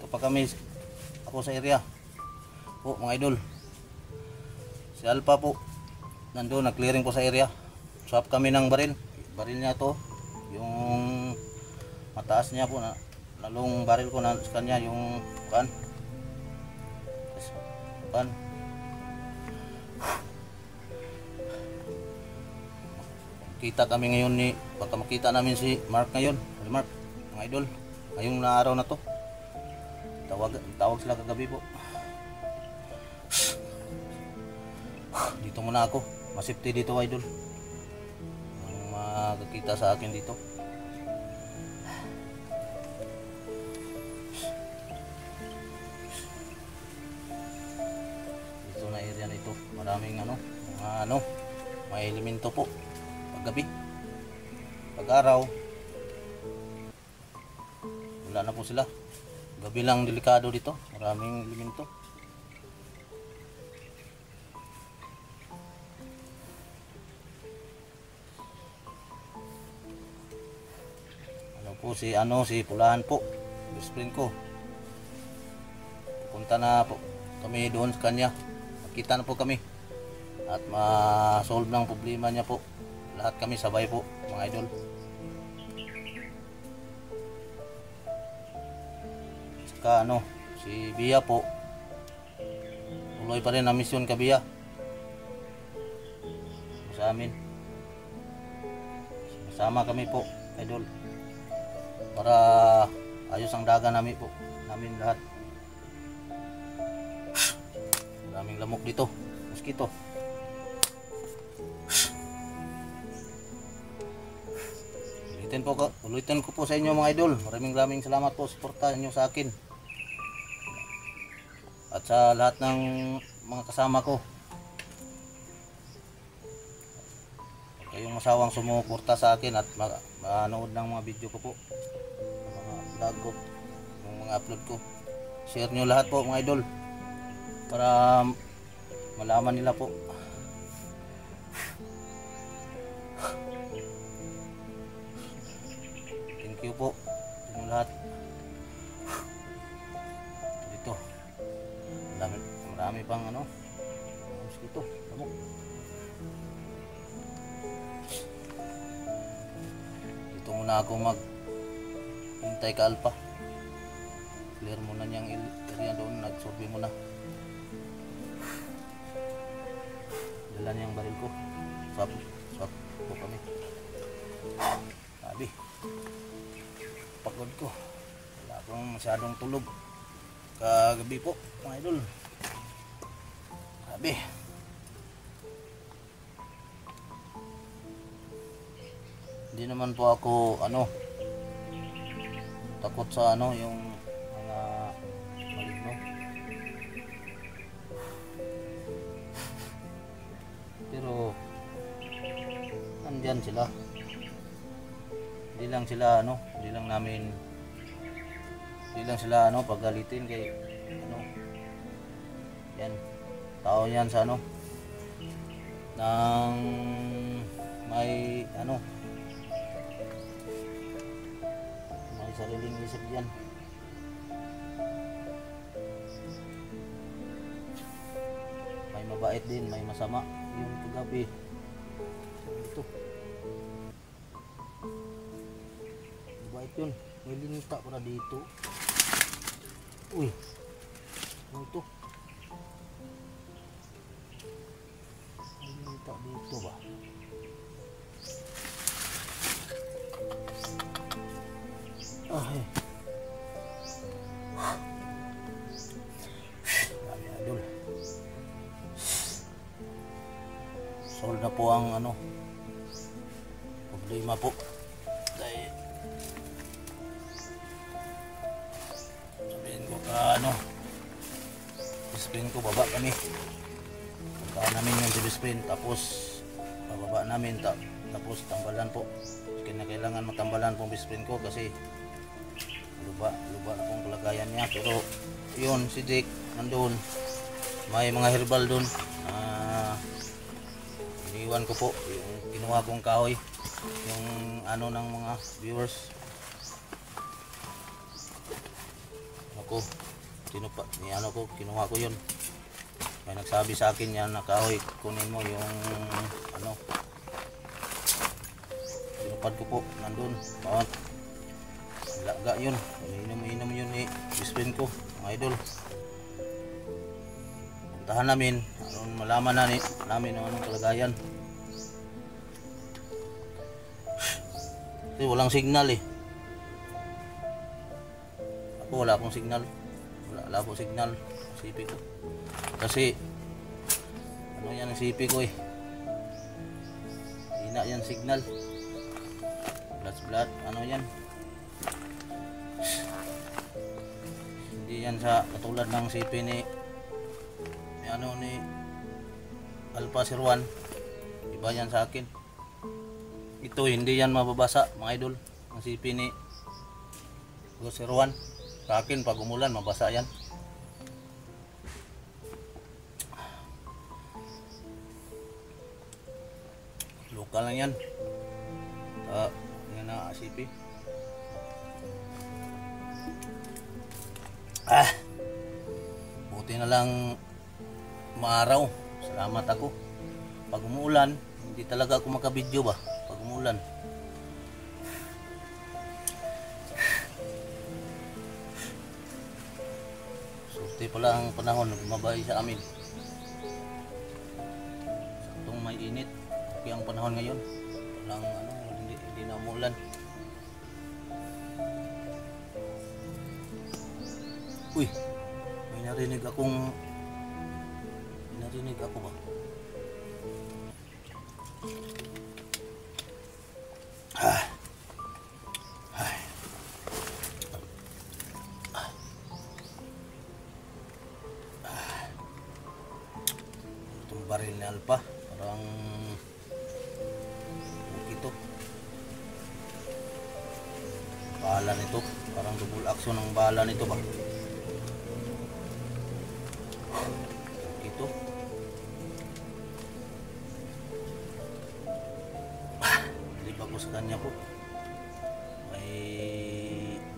pa kami ako sa area po mga idol. Si Alpha po nandoon, nag-clearing po sa area. Swap kami ng baril niya to, yung mataas niya po na lalong baril ko na sa kanya yung kan kita kami ngayon ni baka makita namin si Mark ngayon. Mark mga idol, ngayong na araw na to tawag sila kagabi po. Dito muna ako, masipti dito idol, ang makakita sa akin dito. Dito na area nito, maraming may elemento po paggabi. Pag araw wala na po sila, gabi lang delikado dito, maraming elemento. Si Pulahan po, best friend ko. Punta na po kami doon sa kanya, makita na po kami at ma-solve ng problema niya po. Lahat kami sabay po mga idol. Saka si Bia po, tuloy pa rin ang misyon ka Bia sa amin. Sama kami po idol para ayos ang daga namin lahat. Maraming lamok dito, mosquito. Ulitin ko po sa inyo mga idol, maraming salamat po sa suporta niyo sa akin at sa lahat ng mga kasama ko. Kayong masawang sumuporta sa akin at manood ng mga video ko po, mga vlog ko, yung mga upload ko. Share nyo lahat po mga idol para malaman nila po. Thank you po sa inyo lahat. Dito marami pang mosquito, lamok. Dito muna ako hintay ka Alpha. Clear muna niyang area doon, nag-survey muna. Dala niyang baril ko. Swap po kami. Sabi, pagod ko, wala akong masyadong tulog kagabi po mga idol. Sabi, hindi naman po ako takot sa yung mga maligno, pero nandyan sila. Hindi lang sila paggalitin kay yan tao yan sa nang may may sariling isip yan. May mabait din, may masama. Yung kagabi ito mabait yun, may linta para dito. Uy, ano ito? May linta dito ba? Ay, idol, solve na po ang problema po. Dahil sabihin ko best ko, baba kami. Pagkaan namin yung si best friend, tapos bababa namin, tapos tambalan po. Kailangan matambalan pong best friend ko kasi luba na pong kalagayan niya. Pero yun, si Dick nandun, may mga herbal dun. Iniwan ko po yung ginawa kong kahoy, yung ng mga viewers. ko. Kinuha ko yun. May nagsabi sa akin yan na kahoy, kunin mo yung ano. Tinupad ko po, nandun. Laga yun. Inom yun ni best friend ko, mga idol. Puntahan namin, malaman namin anong kalagayan. Kasi walang signal eh. Ako wala akong signal. Wala akong signal. CP ko. Kasi ano yan ang CP ko eh. Hina yan signal. Flash ano yan. Hindi yan sa katulad ng CP ni Alpha 01. Iba yan sa akin. Ito hindi yan mababasa mga idol. Ang CP ni 01. Sa akin pag umulan mabasa yan. Lokal lang yan. Yan na CP. Buti na lang maaraw. Salamat ako. Pag umuulan, hindi talaga ako makabidyo ba? Pag umuulan. Surti pala ang panahon, mabay sa amin. Saktong may init. Okay ang panahon ngayon. Walang hindi na umuulan. Uy, may narinig ako ba? Itong baril ni Alpha parang ito bala nito, parang double action ng bala nito ba? Ito hindi pa po sa kanya po. May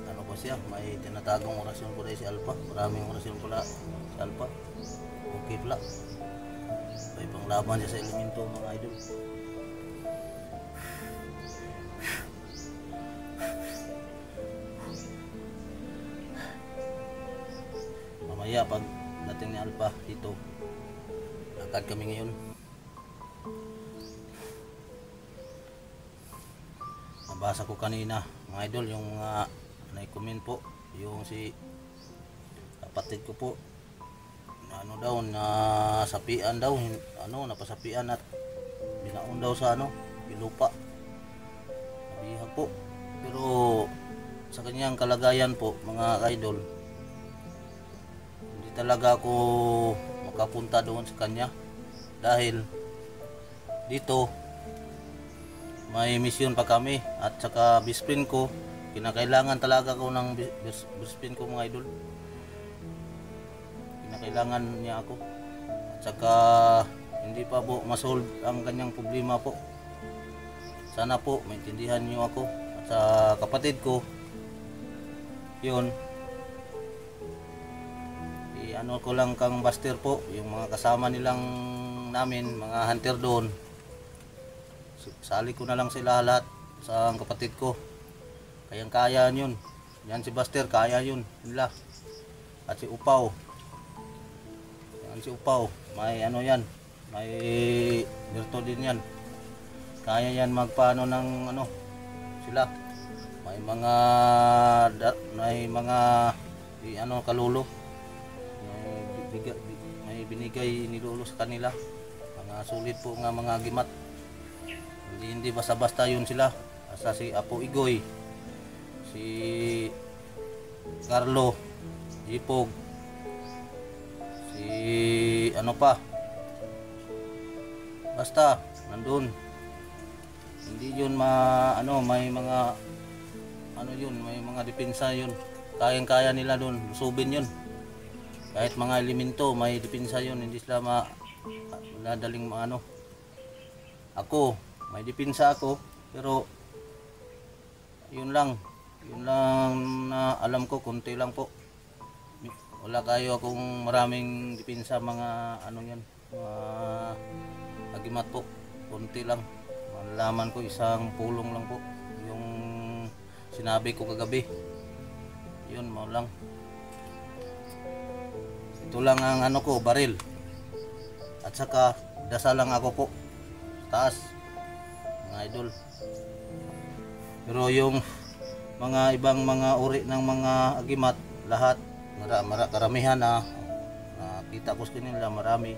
ano po siya, may tinatagong orasyon po dahil si Alpha. Maraming orasyon pala si Alpha. Okay pala. May panglaban siya sa elemento mga idol. Mamaya pag dating ni Alpha dito, lakad kami ngayon. Nabasa ko kanina mga idol yung mga na-comment po, yung si kapatid ko po ano daw na sapian daw, napasapian at binaon daw sa bilupa, nabihag po. Pero sa kanyang kalagayan po mga idol, hindi talaga ako makapunta doon sa kanya dahil dito may mission pa kami at saka best friend ko, kinakailangan talaga ko ng best friend ko mga idol. Kailangan niya ako at saka hindi pa po masolve ang kanyang problema po. Sana po maintindihan niyo ako at sa kapatid ko yun, ano ko lang kang Buster po, yung mga kasama nilang namin mga hunter doon, sali ko na lang sila lahat sa kapatid ko, kayang kaya yun. Yan si Buster, kaya yun nila. At si Upaw, may yan, may birto din yan, kaya yan magpaano ng sila, may mga kalulo, may binigay ni Lolo sa kanila, mga sulit po nga mga gimat, hindi basta-basta yun sila. Asa si Apo Igoy, si Carlo, Ipog, pa basta nandun, hindi yun may mga may mga depensa yun, kayang-kaya nila doon lusubin yun. Kahit mga elemento may depensa yun, hindi sila madaling ako may depensa ako, pero yun lang na alam ko, konti lang po. wala kayo akong maraming dipinsa mga ano yan, mga agimat po, konti lang. Malaman ko isang pulong lang po yung sinabi ko kagabi, yun mo lang. Ito lang ang ano ko, baril, at saka dasal lang ako po taas mga idol. Pero yung mga ibang mga uri ng mga agimat, lahat karamihan na nakita ko sa kanila, marami.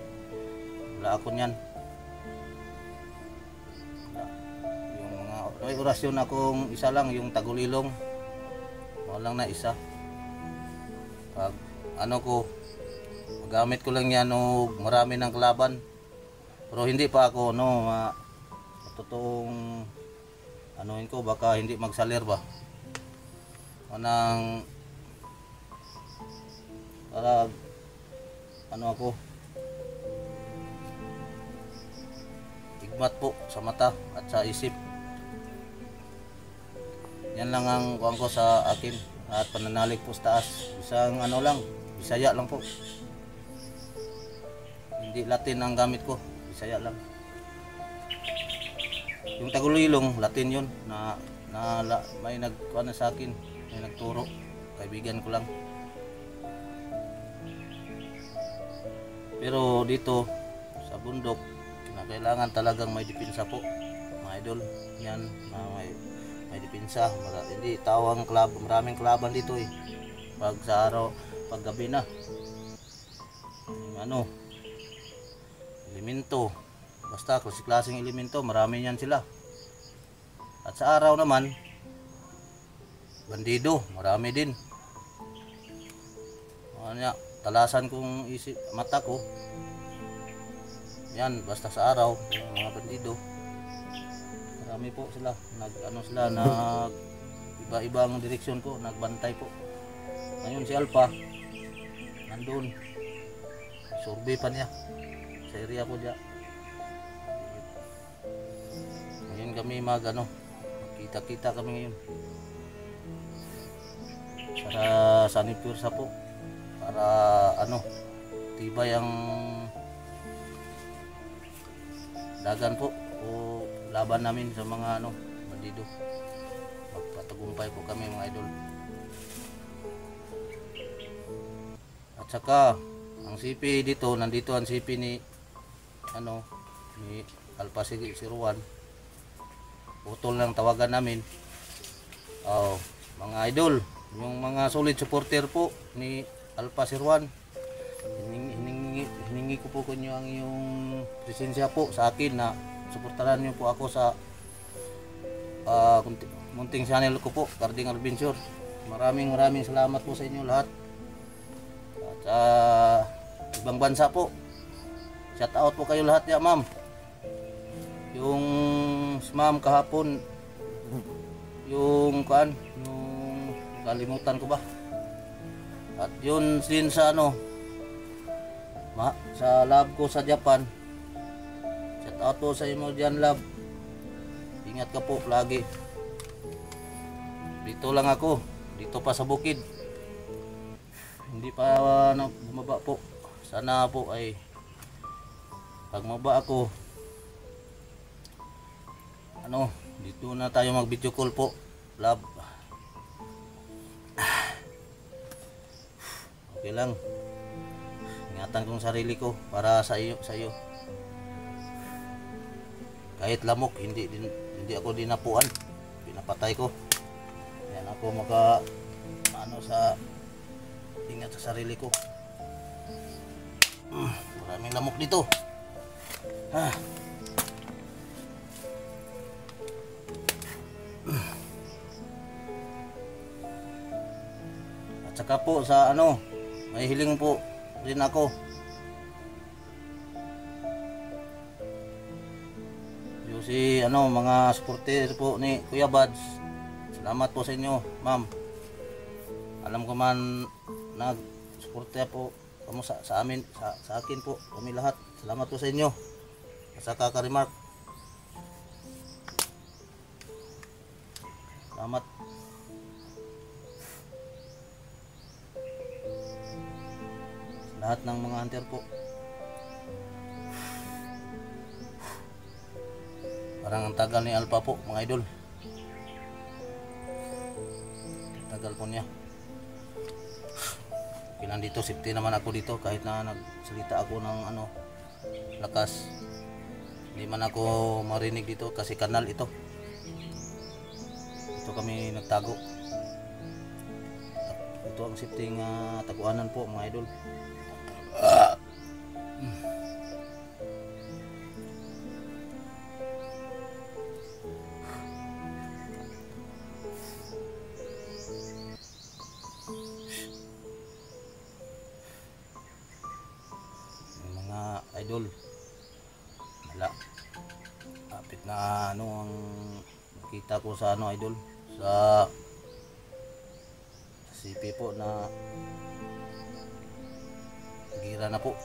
Wala ako niyan. Yung mga may orasyon akong isa lang, yung tagulilong, walang na isa. Pag ano ko, magamit ko lang yan o marami ng kalaban, pero hindi pa ako no totoong anuin ko, baka hindi magsalir ba anang para ano ako, igmat po sa mata at sa isip. Yan lang ang kuwan ko sa akin, at pananalig po sa taas. Isang ano lang, Bisaya lang po, hindi Latin ang gamit ko, Bisaya lang. Yung tagulilong Latin yun na may nagkuha na sa akin, may nagturo, kaibigan ko lang. Pero dito sa bundok, kailangan talagang may depensa po mga idol. Yan na may depensa, hindi tawang club, maraming klaban dito eh. Pag sa araw, pag gabi na, ano, elemento, basta klaseng elemento, marami yan sila. At sa araw naman, bandido, marami din. Ano, talasan kong isip, mata ko, yan, basta sa araw, yung mga bandido, marami po sila, iba-ibang direksyon po, nagbantay po. Ngayon si Alpha, nandun, survey pa niya, sa area ko dyan. Ngayon kami kita-kita kami ngayon. Para sanipursa po, para tibay ang dagan po o laban namin sa mga bandido. Magpatagumpay po kami mga idol. At saka ang CP dito, nandito ang CP ni Alpha 01. Utol lang tawagan namin. Mga idol, yung mga solid supporter po ni Alpha 01, hiningi ko po kunyo ang yung presensya po sa akin na suportahan niyo po ako sa munting channel ko po, Carding Adventure. Maraming salamat po sa inyo lahat. At sa ibang bansa po, shout out po kayo lahat ya ma'am. Yung ma'am kahapon, yung kalimutan ko ba? At yun din sa sa lab ko sa Japan. Shout out po sa inyo dyan lab. Ingat ka po lagi. Dito lang ako, dito pa sa bukid. Hindi pa bumaba po. Sana po ay pag mababa ako, dito na tayo mag video call po lab. Okay lang, ingatan kong sarili ko para sa iyo. Kahit lamok, hindi ako dinapuan, pinapatay ko. Yan ako sa ingat sa sarili ko. Maraming lamok dito. At saka po sa may hiling po rin ako. Yung mga supporter po ni Kuya Bads, salamat po sa inyo, ma'am. Alam ko man nag-suporta po kamu sa amin, sa akin po, kami lahat. Salamat po sa inyo. At saka ka-remark. Salamat. lahat ng mga hunter po. Parang ang tagal ni Alpha po mga idol. Tagal po niya. Okay lang dito, safety naman ako dito kahit na nagsalita ako ng lakas. Hindi man ako marinig dito kasi kanal ito. Ito kami nagtago. Ito ang safety nga taguanan po mga idol. Idol, wala kapit na ang nakita ko sa idol sa CP po na gira na po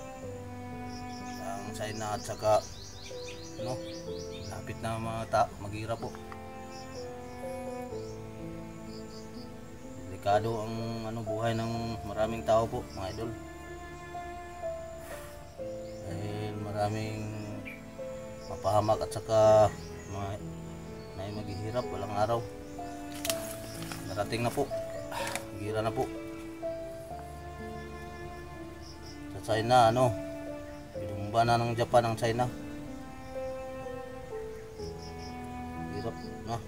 ang China at saka lapit na magira po. Delikado ang buhay ng maraming tao po mga idol. Maraming mapahamak at saka maghihirap walang araw. Narating na po, gira na po sa China. Binumba na ng Japan ang China. Hirap na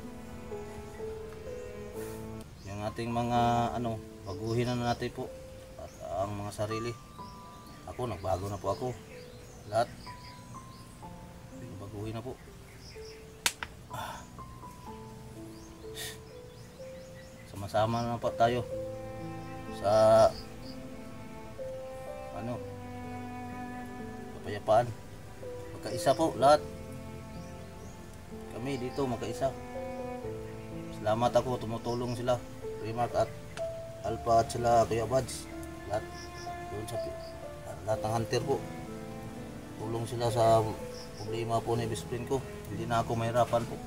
yung ating mga baguhin na natin po at ang mga sarili. Ako nagbago na po ako lahat. Baguhin na po. Sama-sama na po tayo sa kapayapaan. Magkaisa po lahat. Kami dito magkaisa. Salamat ako, tumutulong sila Primark at Alpha at sila Kuya Buds. Lahat doon sa lahat ng hunter po. Tulong sila sa problema po ni best friend ko. Hindi na ako mahirapan po.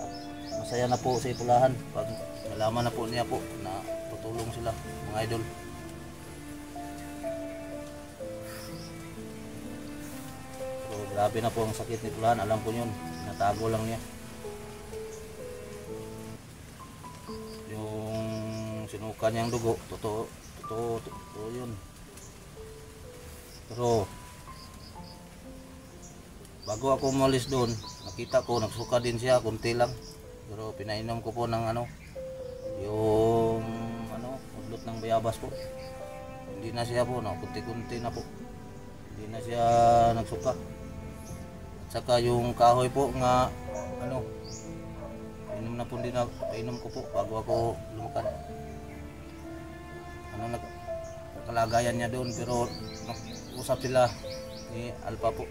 At masaya na po sa Ipulahan pag nalaman na po niya po na tutulong sila mga idol. So grabe na po ang sakit ni Ipulahan. Alam ko yun. Natago lang niya. Yung sinuka niyang dugo. Totoo yun. Pero bago ako umalis doon, nakita ko nagsuka din siya, kunti lang. Pero pinainom ko po ng yung udlot ng bayabas po. Hindi na siya po, kunti-kunti na po. Hindi na siya nagsuka. At saka yung kahoy po nga inom na po din na painom ko po bago ako lumakad. Kalagayan niya doon, pero usap sila ni Alpha po.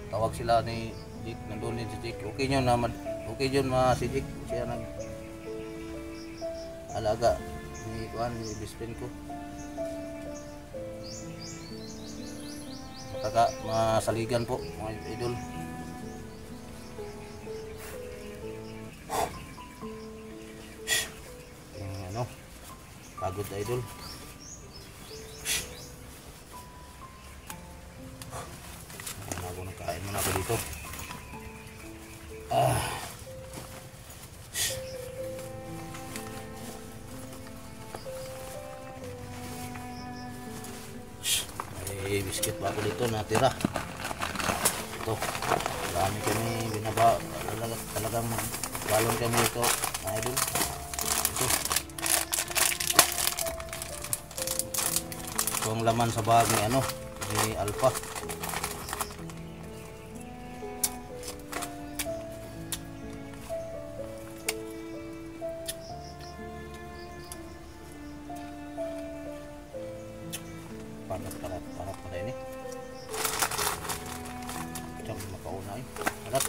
Tawag sila ni Jik, nandun din si Jik. Okay yun si Jik. Siya nag-alaga ni best friend ko. Masaligan po mga idol. Pagod na idol. Nagkain muna ako dito. May biscuit pa ako dito natira. Ito, marami kami binaba. Talagang balon kami ito mga idol. Ito ang laman sa bag ni Alpha. Parat ini. Jangan makaunay. Parat.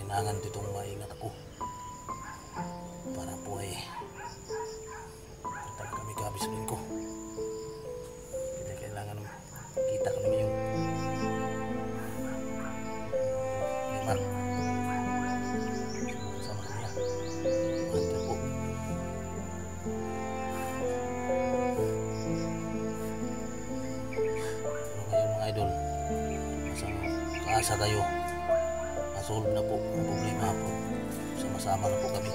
kailangan ditong maingat ako para po ay talaga kami kabismin ko. Kaya kailangan kita kami ngayon. Neymar, sama niya. Mantel po. Ngayon mga idol, kaasa tayo. Solve na po ang problema po. Sama-sama na po kami.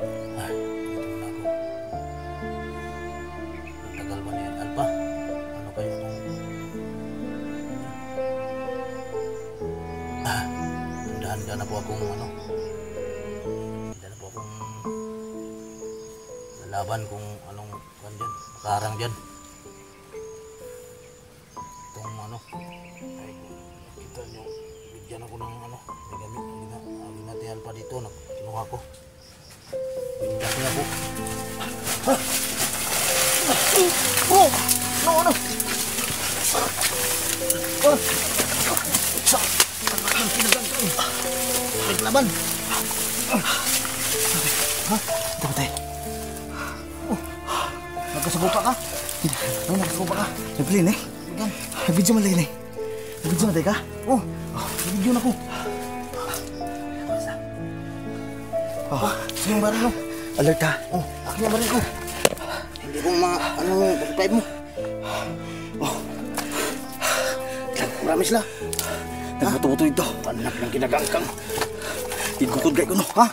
Dito na ako. Ang tagal ba na yan, Alpa? Ano kayo itong... handa na po akong ano. Handa na po akong lalaban kung anong kan dyan, makarang dyan. Kita nyo, bigyan ako ng ano, may gamit, ginatihan pa dito, kinuha ko. Bigyan ko na po. Ha? Oh! Ano? Oh! Sa! Ang kinagang ko. Naglaban. Ha? Ito ba tayo? Oh! Nagkasubupa ka? Ay, nagkasubupa ka? Nagpilin eh? Bigyan. Nag-video man lagi na eh. Nag-video na tayo ka? Oh, nag-video na ko. Oh, sino yung baril mo? Alert ha? Oh, akin yung baril ko. Hindi ko pag-pipe mo. Oh. Promise la. Nagbuto-buto ito. Panak ng kinagangkang. Idukod kay ko no, ha?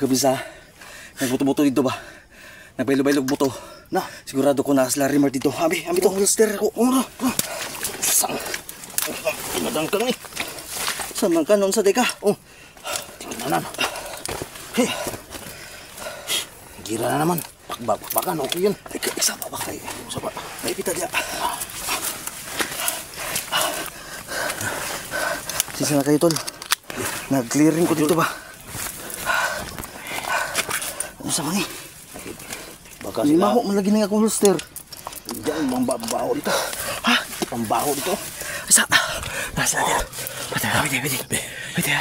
Kabisa, nagbuto-buto dito ba? Nagbailo-bailog buto. Na, sigurado ko na sa Larimar dito. Abi to, holster ko. Oh, sang. Kinagangkang ni. Samang kanon sa teka. Oh. Tingnan na. Hey. Gira na naman. Pakbakan, okay yun. Isa pa ba kayo? Isa pa. May pita diya. Sisa na kayo, tol. Nag-clearing ko dito ba? Ano sa mga lima ko malagi na akong holster. Diyan, pambaho dito. Ha? Pambaho dito. Isa. Nasa natin. Pwede.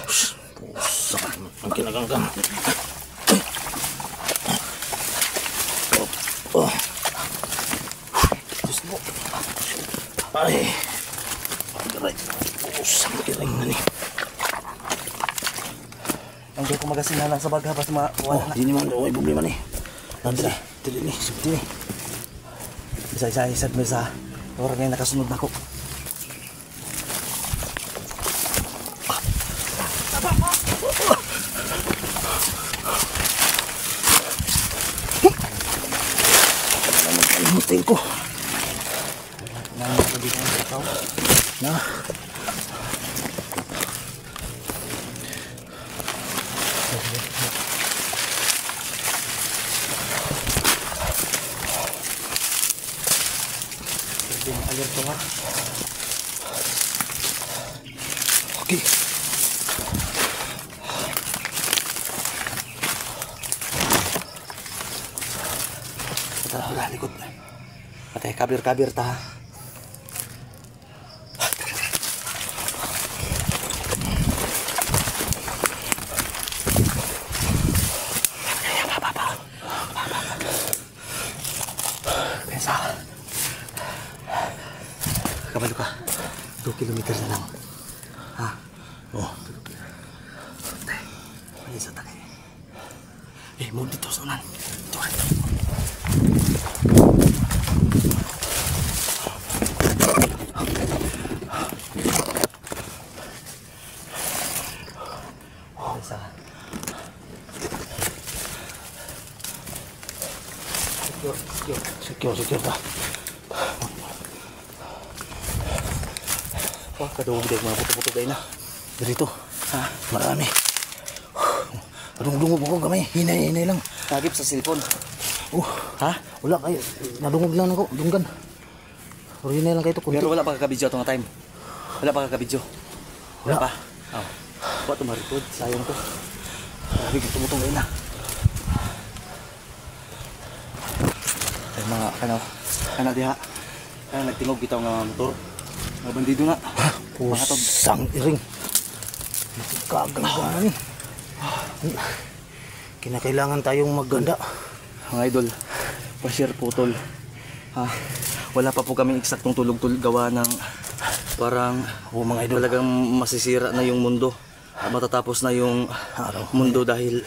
Pusa ka. Ang kinaganggang. Oh. Diyos mo. Ay. Pagkaray. Pusa ang kiring na ni. Ang gawin ko magasin na lang sa baga. Basta mawala na. Hindi naman daw ay problema ni. Nandali, dili ni, subti ni. Isa-isa mo sa orang ngayon nakasunod na ako. Namutin ko. Namutin ko dito ng ikaw. Na. Alerto nga. Okay. Wala, likod. Patay, kabir-kabir ta. Kabalo ka. 2 kilometer na lang. Ha? Oh. Tay. May isa tagay. Move dito sa unan. Ito ka. Isa. Secure ta. Wah, kadungog dahil mga puto-puto kayo na. Dito. Ha? Marami. Kadungog ako kamay. Hinay lang. Tagip sa cellphone. Ha? Wala kayo. Nadungog lang ako. Dunggan. Pero hinay lang kayo ito. Pero wala pa kakabidyo itong time. Wala pa kakabidyo. Wala pa. Oh. Wala tumarikod. Sayang to. Sabi ko tumutong kayo na. Ay mga ano diha. Kaya nagtingog kita nga motor. Mga bandido na. Pusang iring. Kagandaan. Kinakailangan tayong magganda. Mga idol, pa-share po tol. Wala pa po kaming eksaktong tulog-tol gawa ng parang Mga idol, talagang masisira na yung mundo. At matatapos na yung mundo dahil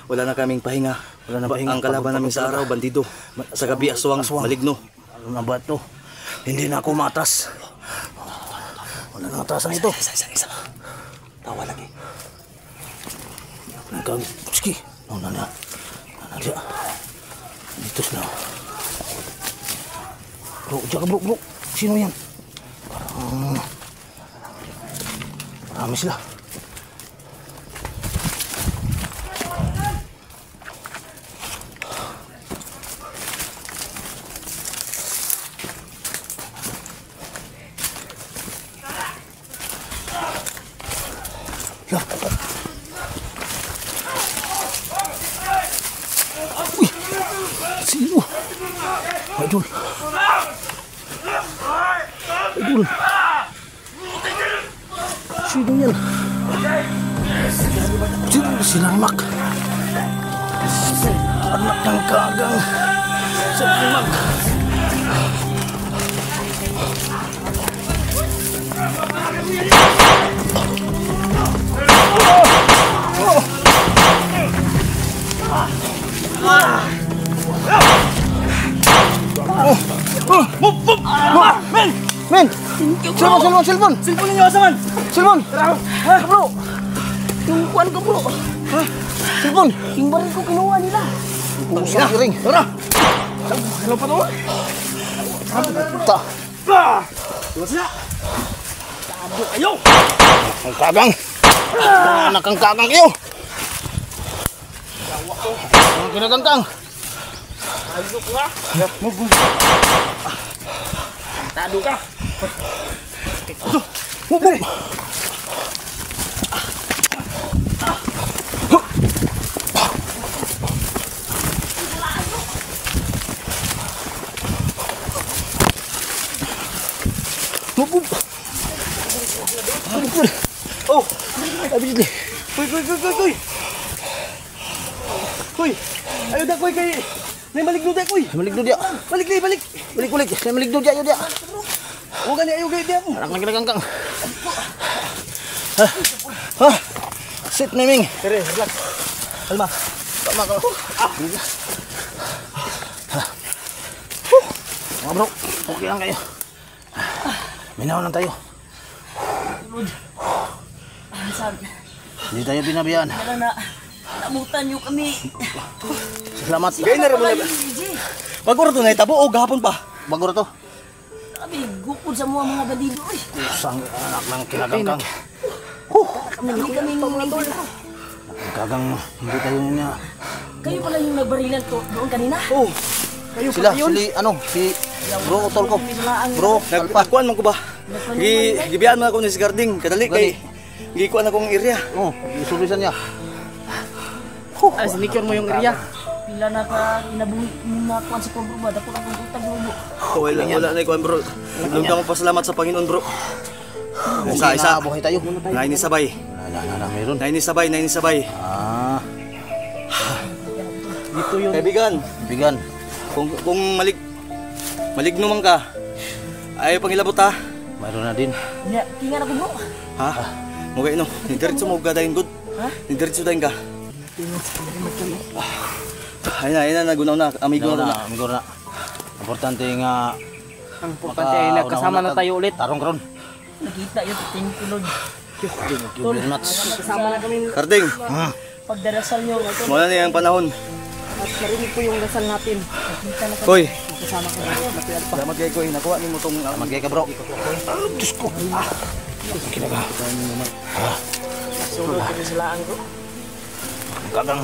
wala na kaming pahinga. Wala na pahinga. Ang kalaban namin sa araw, bandido. Sa gabi, aswang, maligno. ano na ba ito? Hindi na ako matras. Wala na atrasan ito. Isa. Tawa lagi. Sige. Nandiyan. Dito sila. Bro, diyan ka bro. Sino yan? Marami sila. Uy! Sino? Idol! Sino yan? Sinarmak! Anak ng kagang! Sinarmak! Men! Cellphone! Cellphone ninyo, asaman! Cellphone! Ha, bro! Yung kuwan ko, bro! Ha? Cellphone! Yung baril ko kinuha nila. Pusang iring! Tara! Ano pa to? Ta! Diba sila? Tabo kayo! Ang kagang! Anak ang kagang kayo! Ang kinagangkang! Ayok nga! Tado ka! Mubog! Mubog! Oh! Abis ni! Kuy! Kuy! Ayaw da kuy kay... May maligno da kuy! Maligdo dia! Balik! Balik! Saya maligdo dia yun dia! Huwag ka niya, ayaw kayo diyan! Anak ng kinagangkang! Ha? Sit naming! Tere, relax! Kalma! Tama ka! Mga bro, okay lang kayo. Minaw lang tayo. Sabi, Hindi tayo binabayaan. kaya na namutan niyo kami. Salamat. Gaya na rin mo na ba? Pag oras to na itabo o gahapon pa? Bago na to. Sabi, gukod sa mga bandido. Isang anak ng kinagangkang. Hindi kami nangitol. Kagang hindi tayo niya. Kayo pala yung nagbarilan ko doon kanina. Oh! Kayo Sila, pa yun? si bro utol ko. Bro, Nagpakuan man ko ba? Gibiyaan mo ako ni si Garding. Kadali kay... Gikuan akong area. Oh, isulisan niya. Sinikure mo yung area. Pila na ka inabungi na kuan sa kubo ba dako lang utang mo. Wala na ikuan bro. Lugd ako pasalamat sa Panginoon bro. Isa. Buhay tayo. Naini sabay. Meron. Naini sabay. Ah, Dito yun. Kaibigan, bigan. kung maligno man ka, ayaw pang ilabot ha. Mayroon na din. Tingan ako bro. Ha? Mugay no, nidiretso mo gadayin good. Ha? Nidiretso dahin ka. Ayun na, nagunaw na, amigo na. Amigo na. Importante nga Ang importante ay nagkasama na tayo ulit. tarong karon. Nakita yun. Thank you Lord. Thank you very much. Kasama na kami Karding, Pagdarasal niyo. Ito. mula na yung panahon. at narinig ko yung dasal natin. Nakita na kami. Koy, Kasama ko na. salamat kay Koy, nakuha ni mo tong... Magay ka bro. Diyos ko. Kinaga. Sulod kami sa laang ko. Kagang.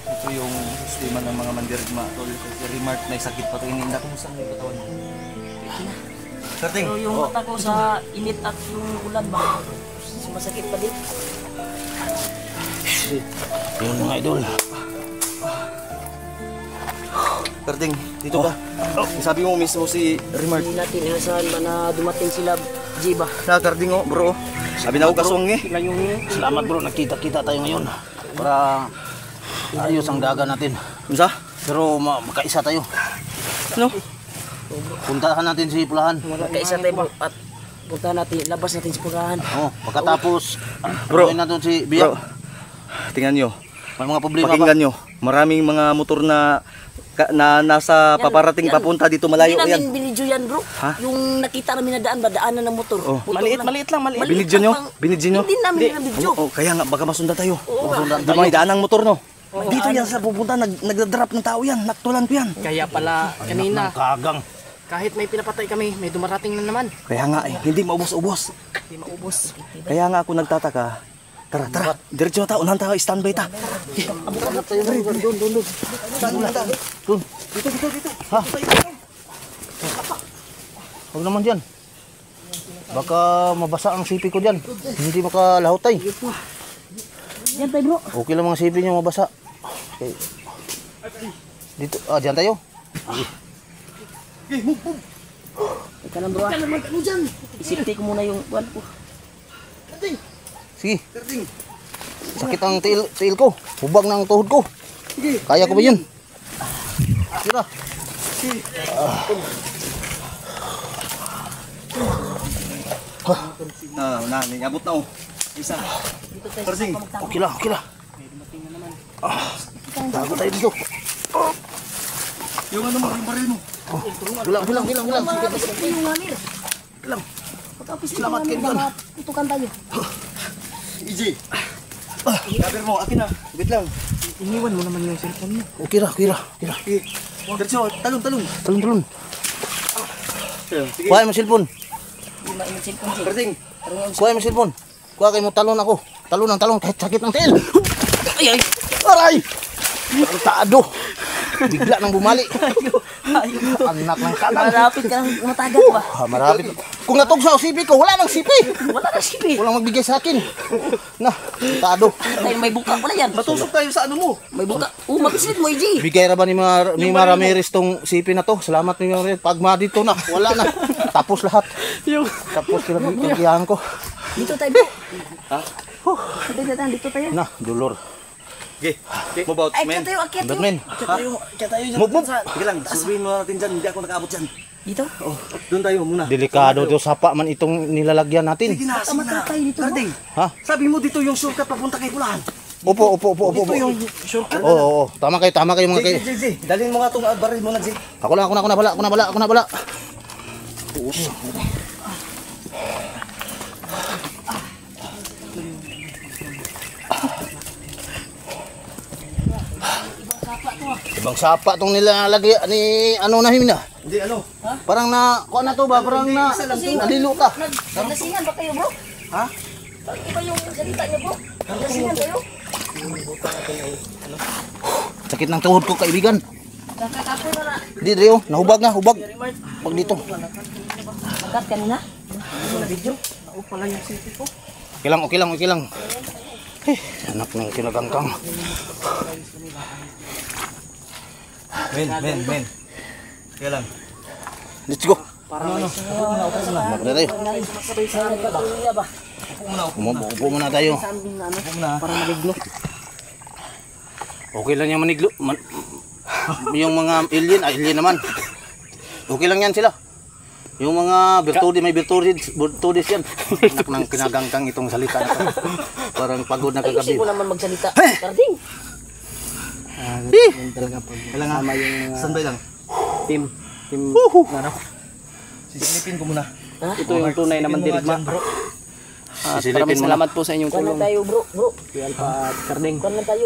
Ito yung sistema ng mga mandirigma. Tol, si Remark na sakit pa ito. Hindi ko saan yung katawan. Karding, Pero yung mata ko sa init at yung ulan ba? Sumasakit pa din. Yun mga idol. Karding, dito ka. Sabi mo mismo si Rimard. Hindi natin inasahan ba na dumating sila Jiba. Na, Karding oh, bro. Sabi na ako kasong eh. Sila yung Salamat bro, nakita-kita tayo ngayon. Para ayos ang daga natin. Unsa? Pero makaisa tayo. Ano? Puntahan natin si Pulahan. Magkaisa tayo bro at punta natin, labas natin sa purahan. Oh, pagkatapos, Bro. gawin natin si Bro, Biyak. tingnan nyo. May mga problema ba? Pakinggan nyo. Maraming mga motor na nasa paparating yan. papunta dito malayo. Hindi Yan. namin binidyo yan bro. Ha? Yung nakita namin na daan ba, daanan ng motor. Oh. Motor maliit lang. Binidyo nyo? Binidyo nyo? Hindi namin binidyo. Oh, kaya nga, baka masundan tayo. Masundan Di tayo. may daan ng motor, no? Dito yan sa pupunta, nagdadrop ng tao yan. Naktulan ko yan. Kaya pala kanina, Kagang. kahit may pinapatay kami, may dumarating na naman. Kaya nga eh, hindi maubos-ubos. Hindi maubos. Kaya nga ako nagtataka. Tara. Diretso ta, unahan tayo, standby ta. Doon. Dito. Ha? Huwag naman dyan. Baka mabasa ang sipi ko dyan. Hindi makalahotay. Yan tayo bro. Okay lang mga sipi niyo mabasa. Okay. Dito, dyan tayo. Ika lang bro. Isipti ko muna yung buwan ko. Sige. Sakit ang tiil ko. Hubag ng tuhod ko. Kaya ko ba yun? Tira. Abot na oh. Isa. Persing. Okay lang. Tago tayo dito. Yung ano mo, yung baril mo. Bilang. Isipti yung ngamir. Bilang. Pagkapos Salamat kayo dyan. Tutukan tayo. Easy. Cover mo, akin na. Wait lang. Iniwan mo naman yung cellphone mo. Okay ra. Diretso, talong. Talon. Sige. Kuha mo cellphone. Hindi mainit ko siya. Persing. Kuha mo cellphone. Kuha kayo mo talon ako. Talon kahit sakit ng tiil. Ay. Aray. Tado. Bigla nang bumali. Anak ng kanan. Marapit ka ng matagat ba? Marapit. Kung natugsaw sipi ko, wala nang sipi. Wala na sipi. Walang magbigay sa akin. Na, tado. Tayo may buka pala yan. Matusok tayo sa ano mo. May buka. Mapislit mo, EJ. Bigay ra ba ni Ramirez tong sipi na to? Salamat ni Ramirez. Pagma dito na, wala na. Tapos lahat. Tapos kinabihan ko. Dito tayo bro. Ha? Dito tayo. Na, dolor. Okay. Move out, Ay, men. kaya tayo, akyat tayo. Men. Kaya tayo dyan. Move. Sige lang, surveyin mo natin dyan. Hindi ako nakaabot dyan. Dito? Oh, doon tayo muna. Delikado to sapa man itong nilalagyan natin. Sige na. Matatay dito, bro. Karding, Ha? sabi mo dito yung shortcut papunta kay Pulahan. Upo. Ito yung shortcut. Oo. Tama kayo mga kayo. Zay. Dalhin mo nga itong baril mo na, Zay. Ako na bala. Ibang sapa tong nilalagay ni ano na himin na. Hindi, ano? Parang na, kuha na to ba? Parang na, nalilo ka. Naglasingan ba kayo, bro? Ha? Iba yung salita niyo, bro? Naglasingan kayo? Sakit ng tuhod ko, kaibigan. Nakakapoy na na. Di, Rio, hubag. Pag dito. Agad kanina? Video? Pala yung city ko. Okay lang. Anak ng kinagangkang. Men. Kaya lang. Let's go. Para ano? Maganda tayo. Sumasabay sa patuloy ba? Upo muna tayo. Sanding na ano? Para maliglo. Okay lang yung maniglo. Yung mga alien naman. Okay lang yan sila. Yung mga may virtudes yan. Anak ng kinagangkang itong salita nito. Parang pagod na kagabi. Ayusin ko naman magsalita. Karding! Kailangan standby lang. Team. Ano? Sisilipin ko muna. Ito yung tunay na mandirigma. At Sisilipin maraming mo na. salamat po sa inyong Kuhan tulong. lang tayo, bro. Si Alpha at Karding. Kuhan lang tayo.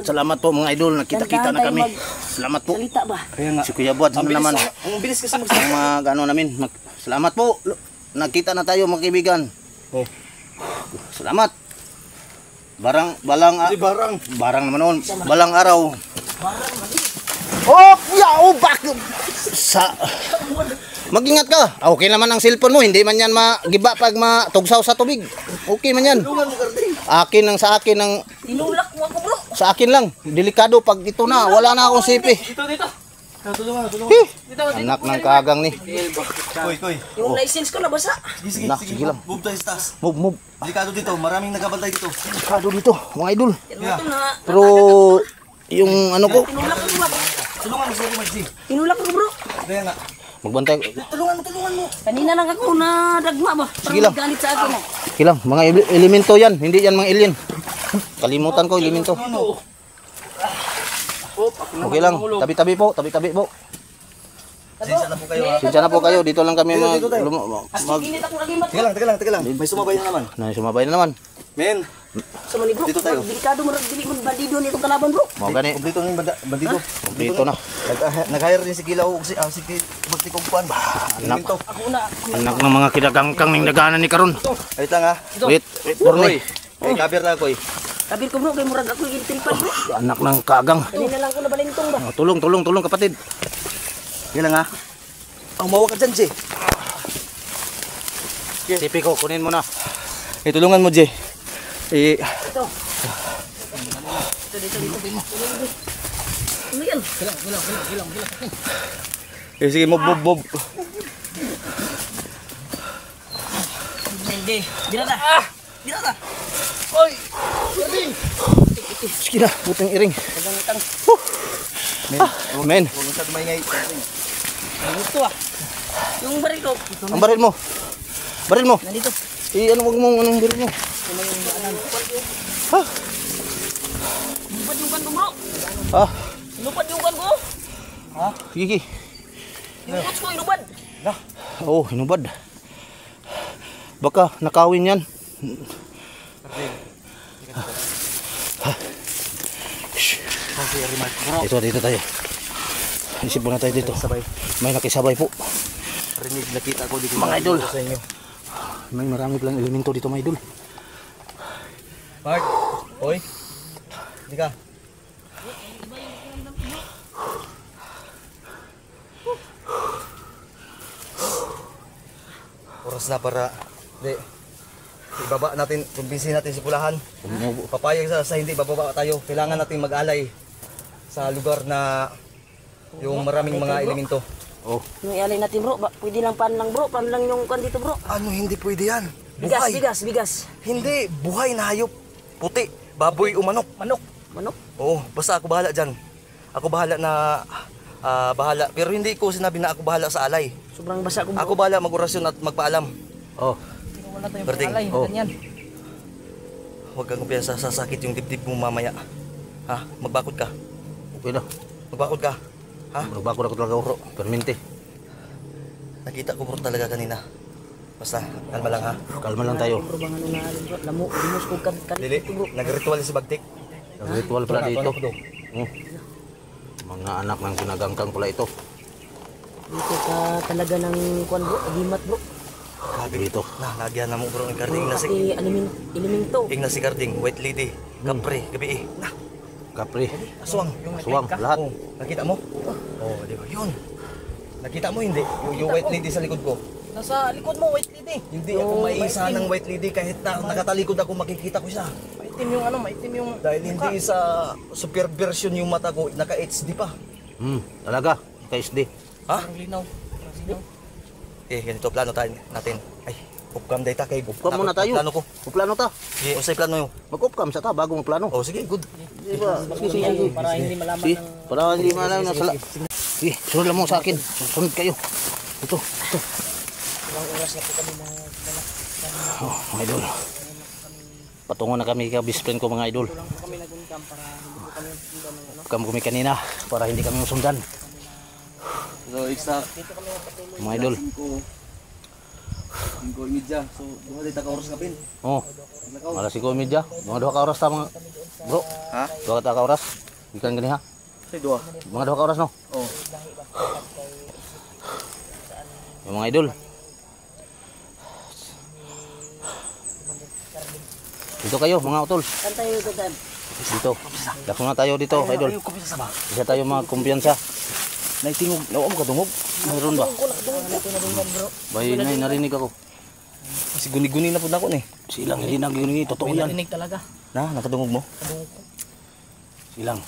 Salamat po mga idol. Nakita-kita na kami. Salamat po. Salita ba? Kaya nga. Si Kuya Buat sana naman. Ang bilis kasi Ang mga gano namin. Salamat po. Nakita na tayo mga kaibigan. Oh. Salamat. Barang naman noon. Balang araw. Oh, bakit? Mag-ingat ka. Okay naman ang cellphone mo, hindi man yan magiba pag matugsaw sa tubig. Okay man yan. Sa akin Tinulak mo ako, bro. sa akin lang. Delikado pag ito na, wala na akong sipi. Dito. Tulungan. Anak ng kagang ni. Koy. Yung license ko nabasa. Sige, Nak, sige lang. Move tayo sa taas. Move. Delikado dito, maraming nagabantay dito. Kado dito, mga idol. Yan mo ito na. Pero yung ano ko, Tinulak ko bro. Tulungan mo, sige, Margie. Tinulak ko bro. Kaya nga. magbantay. Tulungan mo. Kanina lang ako na dagma ba. Sige lang. Galit sa akin. Okay lang, mga elemento yan, hindi yan mga alien. Kalimutan ko, elemento. Okay lang, tabi-tabi po. Sensya na po kayo, ha? Sinsya na po kayo, dito lang kami Dito tayo. Init ako lagi mat. Teka lang. May sumabay na naman. sumabay na naman. Men, Sa mani bro. Dito tayo. Delikado mo dili mo bandido nitong kalaban bro. Mga gani, kumplito na yung bandido. kumplito na. Nag-hire din si Kilaw, si Bakti Kongkuan. Anak. Ako na. Anak ng mga kinagangkang ng naganan ni Karon. Ayun lang ha. Wait, Borne. Ay, kabir lang koy. Kabir ko bro kay murag ako itilpad bro. Anak ng kagang. Kanina lang ko nabalintong ba. Tulong kapatid. Yan lang ha. Ang mawa ka dyan, Jay. Sipi ko, kunin mo na. Tulungan mo, Jay. Ito. Dito. Ano yan? Sige, move. Hindi. Dira na. Sige na, putang iring. Tang. Men, Huwag mo sa tumay Gusto ah. Yung baril ko. ang baril mo. Nandito. Ano wag mong anong baril mo? Lupad yung kan ko bro. Ah, Lupad yung kan ko. sige. Yung coach ko ilupad. Oh, hinubad. Baka nakawin yan. Dito tayo. Isip muna tayo dito. May nakisabay po. Rinig, nakita ko dito. Mga idol. Sa inyo. May marami palang elemento dito mga idol. Mark, oy. Hindi ka. Oras na para ibaba natin, kumbinsin natin si Pulahan. Papayag sa hindi bababa tayo. Kailangan natin mag-alay sa lugar na yung maraming mga elemento. Oh, Yung ialay natin bro. Pwede lang pan lang bro. Pan lang yung kan dito bro. Ano hindi pwede yan? Buhay. Bigas. Hindi, buhay na hayop. Puti, baboy o manok. Manok. Oo, basta ako bahala dyan. Ako bahala na, bahala. Pero hindi ko sinabi na ako bahala sa alay. Sobrang basa ko bro. Ako bahala mag-orasyon at magpaalam. oh. Pero wala tayong Berting, alay. oh. Ganyan. Huwag kang kumpiyansa, sasakit yung dibdib mo mamaya. Ha? Magbakod ka. Okay na. Magbakod ka. Ha? Magbakod ako talaga bro. Permente. Nakita ko bro talaga kanina. Basta, kalma lang ha. Kalma lang tayo. Bro bang ano na bro. Lamo. Limos ko kan Dili, dito bro. nag-ritual si Bagtik. Ang ritual pala dito. Ito. Mga anak ng kinagangkang pala ito. Dito ka talaga ng kuan bro. Agimat bro. Grabe dito. Lagyan na mo bro ng karding. Pati elemento. Ignas si karding, white lady, kapre, gabi Kapre, aswang. suwang, lahat. Oh, nakita mo? Oh, di ba? Yun. Nakita mo hindi? Yung white lady sa likod ko. Nasa likod mo, white lady. Hindi ako maiisa ng white lady kahit na nakatalikod ako makikita ko siya. Maitim yung ano, maitim yung... Dahil hindi sa super version yung mata ko, naka-HD pa. Talaga. KSD. Ha? Parang linaw. Ganito plano tayo natin. Ay, upcam data kay Upcam muna tayo. Plano ko. Plano ta. Sige, usay plano yun. Mag-upcam sa ta bago magplano. Oh, sige, good. Diba? Sige. Para hindi malaman Sige. ng... Para hindi malaman na sala. Sige, sunod lang mo sa akin. Sunod kayo. Ito. Ilang oras na po kami na... Oh, mga idol. Patungo na kami ka best friend ko mga idol. Lang po kami nag-uncam para hindi po kami sundan ng ano. Upcam kami kanina para hindi kami masundan. So, exact. Mga idol. 5 media. So, duha ka oras kapin. Oh. Alas 5:30. Mga 2 ka oras ta mga bro. Ha? 2 ka oras. Ikan gani ha. Say duha. Mga 2 ka oras no. Oh. Yung mga idol. Dito kayo mga utol. Saan tayo ito Dan? Dito. Dako na tayo dito, idol. Ayaw ko sa ba? Isa tayo mga kumpiyansa. Naitingog, lawam ka tungog. Mayroon ba? Ako nakadungog na ito na bro. Bay, narinig ako. Kasi guni-guni na po na ako ni. Silang hindi nagiging totoo yan. Narinig talaga. Na, nakadungog mo? Kadungog ko. Silang.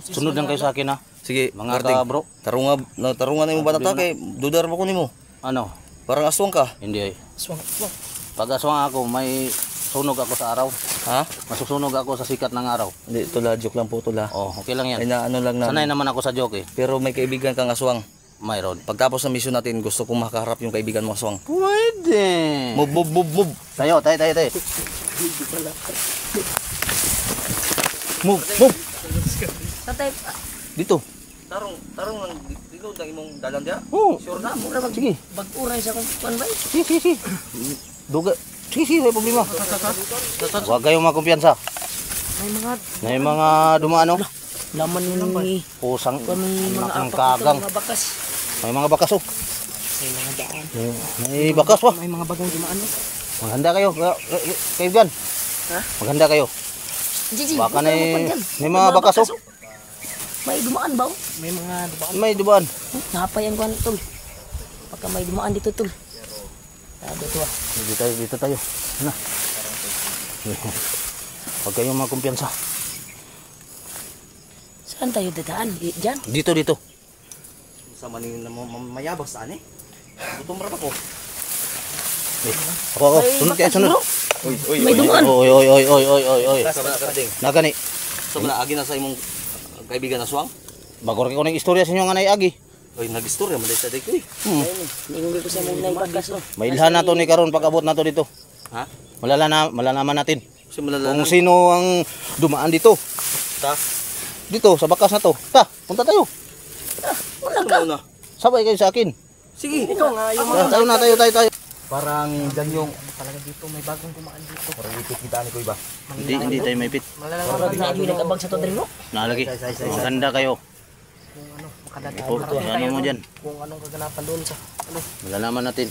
Sunod lang kayo sa akin ha. Sige, Mga Karding. ka bro. Tarungan na yung bata kay dudar mo ko nimo. Ano? Parang aswang ka. Hindi ay. Swang. Pag aswang ako, may sunog ako sa araw. Ha? Masusunog ako sa sikat ng araw. Hindi, tula, joke lang po tula. Oh, okay lang yan. Ay na ano lang na. Sanay naman ako sa joke eh. Pero may kaibigan kang aswang. Mayroon. Pagtapos ng mission natin, gusto kong makaharap yung kaibigan mo aswang. Pwede. Move. Tayo. Move. Tatay, Dito. Tarong lang dito ng imong dalan dia. Oh, Sure na. mura mag sige. bag-uray sa kung kuan ba? Sige. Duga. Sige, may problema. Huwag kayong makumpiyansa. May mga May mga dumaano. laman ni Pusang kami mga ang apak kagang. mga bakas. May mga bakas oh. May mga daan. May bakas pa. May mga bagong dumaan. Maghanda kayo. Kaibigan. Ha? Maghanda kayo. Gigi, Baka huwag na kang magpan dyan. may mga bakas oh. May dumaan ba? May mga dumaan. May dumaan. Napayan ko ang tol. Pagka may dumaan dito tol. Dito ah. Dito tayo. Ano? Huwag kayong makumpiyansa. Saan tayo dadaan? Diyan? Dito. Sa maning mayabas saan eh. Gutom ra ako. Ako. May Sunod kayo, bakas, sunod. bro. May dumaan. Oy. Sa mga karding. Nagani. Sa mga agi na sa imong kaibigan aswang. Bagor ko ng istorya sa inyo nga agi. Oy, nag-istorya man sa dito eh. Ninguloy ko sa mga bakas. May ilhan na to ni karon pag-abot na to dito. Ha? Malalaman natin Si malala. kung sino ang dumaan dito. Ta. Dito sa bakas na to. Punta tayo. Una. Sabay kayo sa akin. Sige. Ikaw nga yung Tayo. Parang dyan yung talaga dito may bagong dumaan dito. parang ipit kita ni ko iba. Hindi tayo may pit. Malalaman na yung nag-abang sa to drin mo. Nalagi. Maganda kayo. Kung ano, makadali. Ano mo dyan? Kung anong kaganapan doon sa ano. Malalaman natin.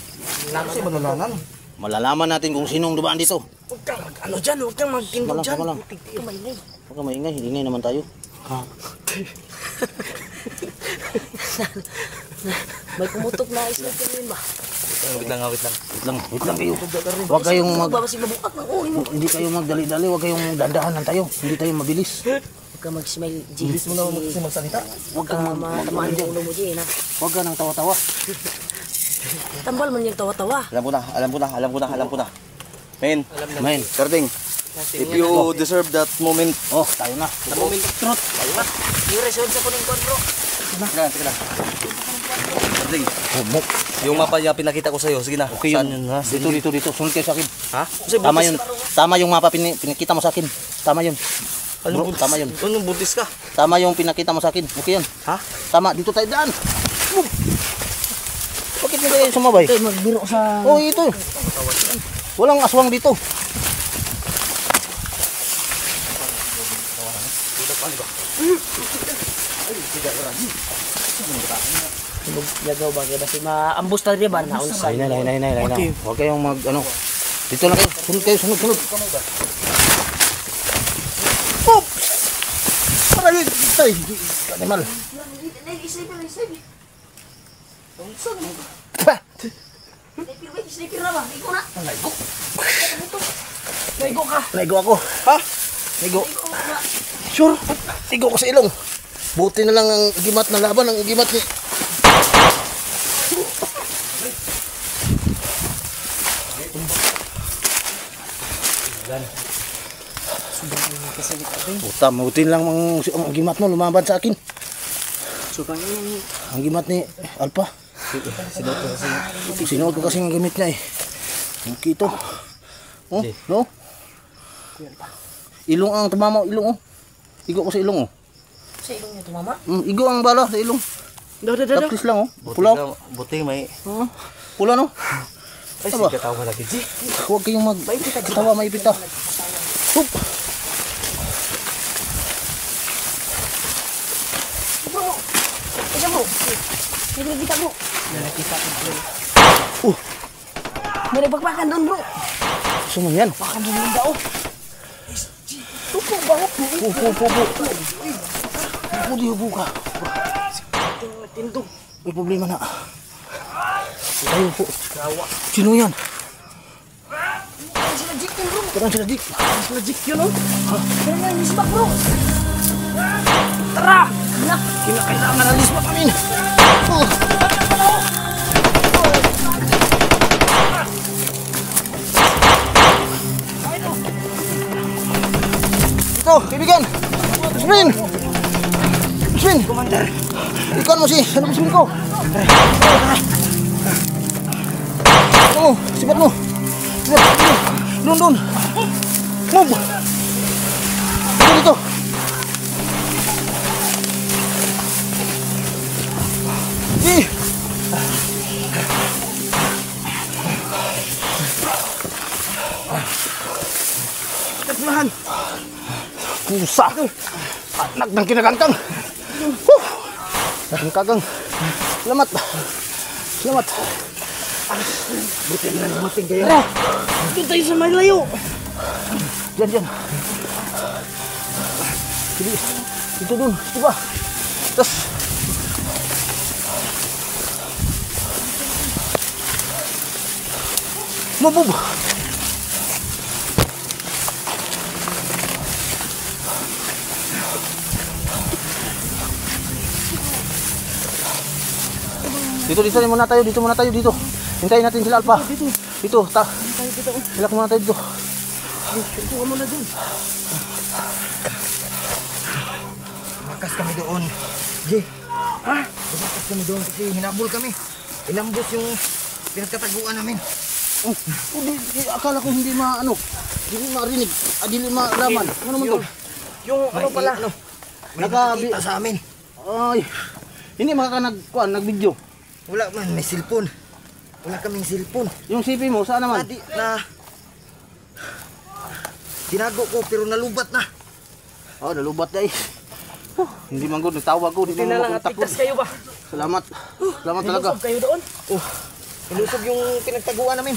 Kasi manulanan. Malalaman natin kung sinong dumaan dito. Huwag kang ano dyan, huwag kang magkindog dyan. Malang. Ito maingay. Huwag ka maingay. Ingay naman tayo. May pumutok na isla yun ba? Wait lang. Wait lang kayo. Huwag kayong mag... Babasi mabukat ng uwi mo. Hindi kayo magdali-dali. Huwag kayong dandahanan tayo. Hindi tayo mabilis. Huwag kang mag-smile, G. Bilis mo na kasi magsalita. Huwag kang matamaan yung ulo mo, G. Na. Huwag ka nang tawa-tawa. Tambal man yung tawa-tawa. Alam ko na. Men, Man. Karding. If you deserve that moment. Oh, tayo na. Sa moment of truth. Yung result sa kuning kon, bro. Sige na. Karding. Humok. Yung mapa niya pinakita ko sa'yo. Sige na. Okay Saan yun. yun ha? Dito. Sunod kayo sa akin. Ha? Tama yung mapa pinakita mo sa akin. Tama yun. Bro, tama yun. Anong buntis ka? Tama yung pinakita mo sa akin. Okay yun. Ha? Tama. Dito tayo daan. Bakit mo kayo sumabay? Ito, magbiro sa... Oh, ito. Walang aswang dito. Yagaw ba? Kaya basi maambus tayo rin ba? Naunsa. Nay. Huwag kayong mag, ano. Dito na kayo. Sunod. Oh! Parang tay. Animal. Naigo ako. Ha? Naigo. Sure. Naigo ko sa ilong. Buti na lang ang igimat na laban. Ang igimat ni... Puta, buti lang ang gimat mo lumaban sa akin. Ang gimat ni Alpha. Sinuot ko kasi ang gamit niya eh. Ang kito. Oh, no? Ilong ang tumama, ilong oh. Igo ko sa ilong oh. Sa ilong niya tumama? Igo ang bala sa ilong. Tapos lang oh. Pula. Buti may... Pula no? Ay, sige tawa lagi, G. Huwag kayong magtawa, maipit ah. Hup! Bro! Isa bro! May nakita bro! May nagbakbakan doon bro! Gusto mo yan? Bakan doon yung dao! Tupo ba? Hubo ka. Tindog! May problema na. Tayo po. Sino yan? Sila Jik yun bro! Parang sila Dick. Sila Jik yun oh! Kaya nga yung isbak bro! Tara! Na! Kinakailangan alis pa kami. Ito, kaibigan. Bismin! Bismin! Commander. Ikan mo si, ano bismin ko? Oh, sipat mo. Doon, doon. Move. Dito, dito. Eh. Taglahan. Pusa. Anak ng kinagangkang. Nagkangkang. Selamat. Selamat. Buti na dumating kayo. Doon tayo sa malayo. Diyan, diyan. Sige. Dito dun. Diba? Tapos. Mabub. Dito muna tayo, dito. Hintayin natin sila Alpha. Dito, Hilak muna tayo dito. Dito ka muna dun. Makas kami doon. Jay. Ha? Makas kami doon kasi hinabol kami. Inambos yung pinagtataguan namin. Oh, akala ko hindi hindi marinig, hindi malaman. Ano naman to? Yung ano pala? May nakakita sa amin. Ay, hindi nag-video. Wala man, may cellphone. Wala kaming cellphone. Yung CP mo, saan naman? Tinago ko pero nalubat na. Oh, nalubat na eh. Hindi man good, nagtawag ko. Hindi na lang at ligtas kayo ba? Salamat. Salamat talaga. Nilusog kayo doon? Ilusog yung pinagtaguan namin.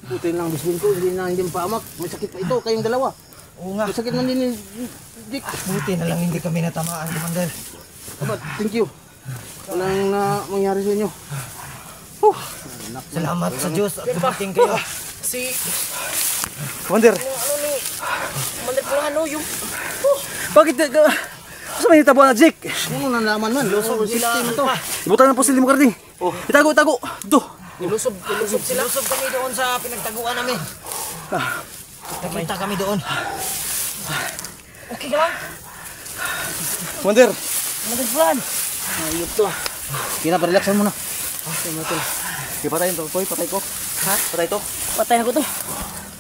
Buti lang bisbin ko, hindi paamak. May sakit pa ito, kayong dalawa. Oo nga. May sakit man din ni Dick. Buti na lang hindi kami natamaan, Commander. Thank you. Walang mangyari sa inyo. Salamat sa Diyos at dumating kayo. Commander, Ano ni... Commander Pulahan yung... Bakit? Saan may nitabuan na Jake? ano nalaman man? Loso system ito. Ibutan na po sila mo karding. Itago. Ito. Nilusob sila. Ilusog kami doon sa pinagtaguan namin. Nakita kami doon. Okay ka lang? Commander. Commander Pulahan. Ayop to. Relaxan mo na. Ipatayin to. Patay ko. Ha? Patay to. Patay na ko to.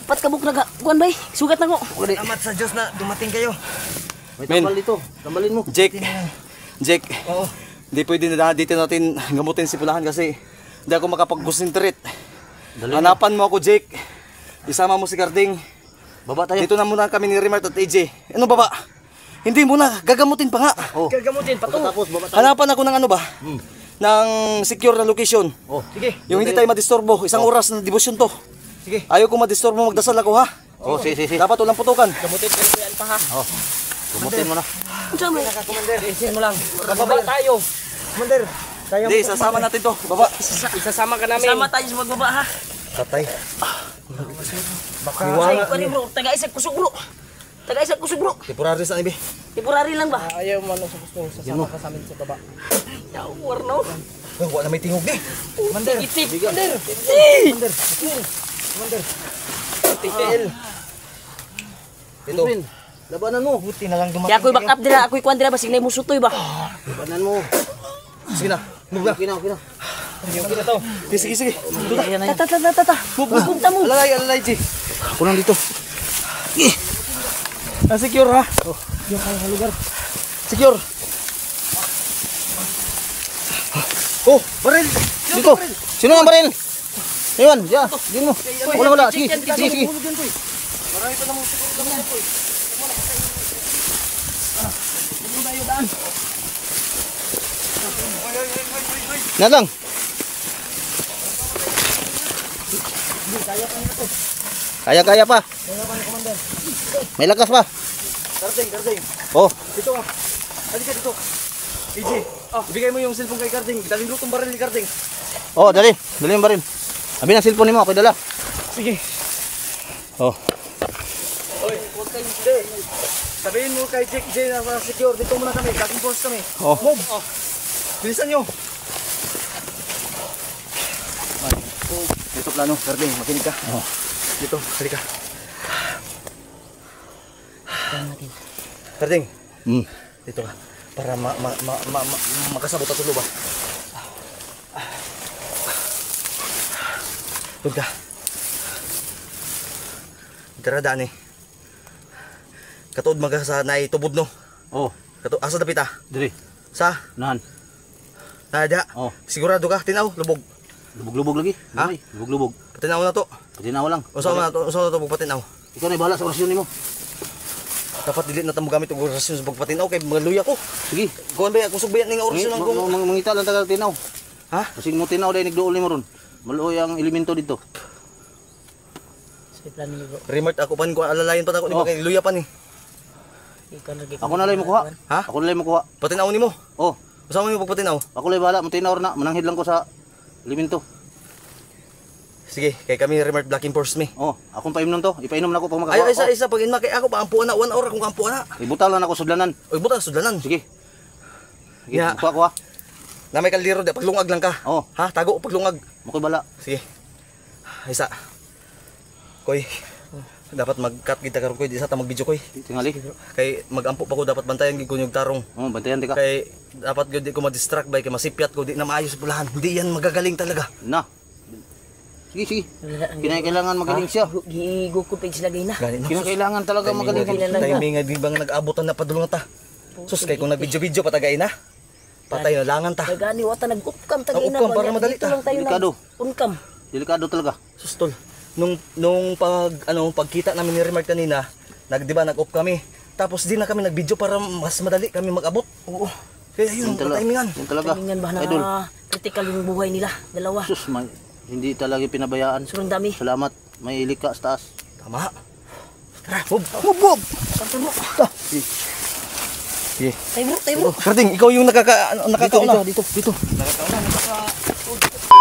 Pat kabuk na ka. Kuhan bay. Sugat na ko. Salamat sa Diyos na dumating kayo. May Men. tambal dito. Tambalin mo. Jake. Oo. Hindi pwede na dito natin gamutin si Pulahan kasi hindi ako makapag-concentrate. Hanapan mo ako, Jake. Isama mo si Carding. Baba tayo. Dito na muna kami ni Remart at AJ. Ano baba? Hindi muna, gagamutin pa nga. Gagamutin pa to. Tapos baba tayo. Hanapan ako ng ano ba? Ng secure na location. Oh, Sige. Yung hindi tayo madisturbo. Isang oras na debosyon to. Sige. Ayaw ko madisturbo, magdasal ako ha. oh, sige. Dapat walang putukan. Gamutin ka rin yan pa ha. Gumutin mo na. Diyan mo. Isin mo lang. Bababa tayo. Commander, kaya Hindi, sasama natin to. Baba. Isasama ka namin. Sama tayo sa magbaba ha. Tatay. Ay, pari bro. Taga-isag kusog bro. Taga-isag kusog bro. Temporary sa ibi. Temporary lang ba? Ayaw mo sa gusto. Sasama ka sa amin sa baba. Yawar no. Wala na may tingog eh. Commander. Itip. Commander. Commander. Commander. TTL. Ito. Labanan mo. Buti na lang dumating Kaya ako'y back up dira. Ako'y kuhan dira. Basig na yung musutoy ba? Labanan mo. Sige na. Move na. Okay na. Sige na to. Sige. Tata. Bubunta mo. Alalay, G. Ako lang dito. Secure ha. Yung kaya lugar. Secure. Oh, baril. Dito. Sino ang baril? Ayun, ya. Din mo. Wala. Sige. Marami pa namang siguro kami na po eh. Na lang. Kaya pa. May lakas pa. Karding. Oh, Dito ka. Halika dito. EJ. Ibigay mo yung cellphone kay Karding. Dalhin mo itong baril ni Karding. oh, dali. Dali yung baril. Abi ng cellphone mo, ako dala. Sige. Oh. Oy, huwag kayo. Hindi. Sabihin mo kay Jake J na secure. Dito muna kami. Dating force kami. Oh. Move. Bilisan nyo. Ito plano, Garding. Makinig ka. Oh. Dito, halika. Kaya natin. Garding, Hmm. dito ka. Para makasabot at tulo ba? Huwag ka. Daradaan eh. Katuod maga sa naitubod no. Oh, Asa dapit ah? diri. Sa? Nahan. Nada. Oh. Sigurado ka? Tinaw, lubog. Lubog-lubog lagi. Ha? Ay, lubog-lubog. Patinaw na to. Patinaw lang. Usaw na to, pagpatinaw. Ikaw na bahala sa orasyon nimo. Dapat dili na tamo gamit og orasyon sa pagpatinaw kay mga luya ko. Sige. Kuan ba ako sugbayan ning orasyon ang kung Mangita lang tagal tinaw. ha? Kasi mo tinaw dahil nagduol nimo ron. Maluoy ang elemento dito. Sa plano ni bro. Remote ako pan ko alalayan pa ako ni Oh. kay luya pa ni. Ikaw na Ako na lang mo kuha. Ha? Ako na lang mo kuha. Patinaw nimo. Oh, Usaw mo pagpatinaw. ako lang bahala mo tinaw na. Mananghid lang ko sa elemento. Sige, kay kami remote blocking force me. Oh, akong painom to. Ipainom na ako pag Ay, makakuha. isa pag inma kay ako pa ampuan na 1 hour akong ampuan na. Ibutal lang ako sudlanan. Oy buta sudlanan. Sige. Sige, Ya. kuha kuha. Na may kaldero di paglungag lang ka. Oh, Ha, tago paglungag. mo ko'y bala. Sige. Isa. Koy. Dapat mag-cut kita karon koy, di sa ta mag-video koy. Tingali. Kay magampo pa ko dapat bantayan gid ko yung tarong. Oh, bantayan tika. Kay dapat gud di ko ma-distract bay kay masipyat ko di na maayos sa pulahan. Hindi yan magagaling talaga. Na. Sige, sige. Kinakailangan magaling siya. Gigo ko pag silagay na. Gani no. Kinakailangan talaga magaling ka. Timing nga di bang nag-abutan na padulong ta. Sus kay kung nag-video-video patagay na. Patay na langan ta. Nagani wata nag-upcam tagay na. Upcam, para madali Dito ta. lang tayo Delikado. unkam. Delikado talaga. Sus tol. Nung pagkita namin ni Remark kanina, di ba nag-off kami. Tapos di na kami nag-video para mas madali kami mag-abot. Oo. Kaya yun, timingan. Yun talaga. Tingnan ba Idol. na critical yung buhay nila. Dalawa. Sus, hindi talaga pinabayaan. Sobrang dami. Salamat. May ilika sa taas. Tama. Tara, move. Pantun mo. Sige. Tayo bro, tayo bro. Karding, ikaw yung nakakauna. Dito. Nakakauna.